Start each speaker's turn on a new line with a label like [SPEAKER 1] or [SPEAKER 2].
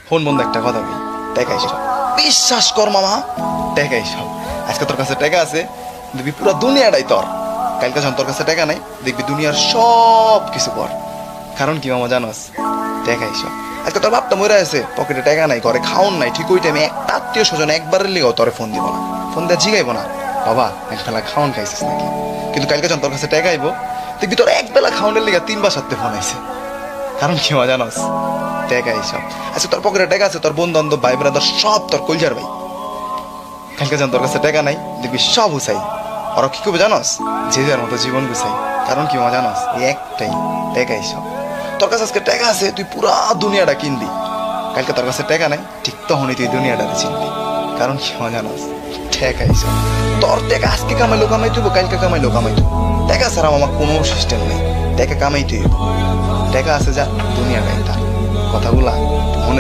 [SPEAKER 1] Phone বন্ধ একটা কথা বলি, টাকাই সব। বিশ্বাস কর মামা, টাকাই সব। আজকে তোর কাছে টাকা আছে, দেখবি পুরো দুনিয়াটাই তোর। কালকে যখন তোর কাছে টাকা নাই, দেখবি দুনিয়ার সব কিছু কর। কারণ কি মামা জানোস, টাকাই সব। আজকে তোর বাপটা মরে আছে, পকেটে টাকা নাই, ঘরে খাওন নাই, ঠিক ওই টাইমে একটা আত্মীয় স্বজন একবারের লিগেও তোরে ফোন দিব না, ফোন দিয়ে জিগাইবো না বাবা এক বেলা খাওন খাইছিস নাকি। কিন্তু কালকে যখন তোর কাছে টাকা আইবো, দেখবি তোর এক বেলা খাওয়ানোর লিগা 3 বার 7 ফোন আইছে। কারণ কি মজা জানোস, টাকাই সব। আচ্ছা তোর পকেটে টাকা আছে, তোর বন্ধু বান্ধব ভাই ব্রাদার সব তোর কলজার ভাই। কালকে যখন তোর কাছে টাকা নাই, দেখবি সব হুসাই। ওরা কি করবে জানোস, যে যার মতো জীবন গুছাই। কারণ কি মজা জানোস, এই একটাই, টাকাই সব। তোর কাছে আজকে টাকা আছে, তুই পুরা দুনিয়াটা কিনবি। কালকে তোর কাছে টাকা নাই, ঠিক তখনই তুই দুনিয়াটাতে চিনবি। কারণ কি মজা জানোস, টাকাই সব। তোর টাকা আজকে কামাইলো কামাইতে হইব, কালকে কামাইলো কামাইতে হইব। টাকা ছাড়া আমার কোনো সিস্টেম নেই, টাকা কামাইতে হইব। টাকা আছে যা, দুনিয়াটাই তার। কথাগুলা মনে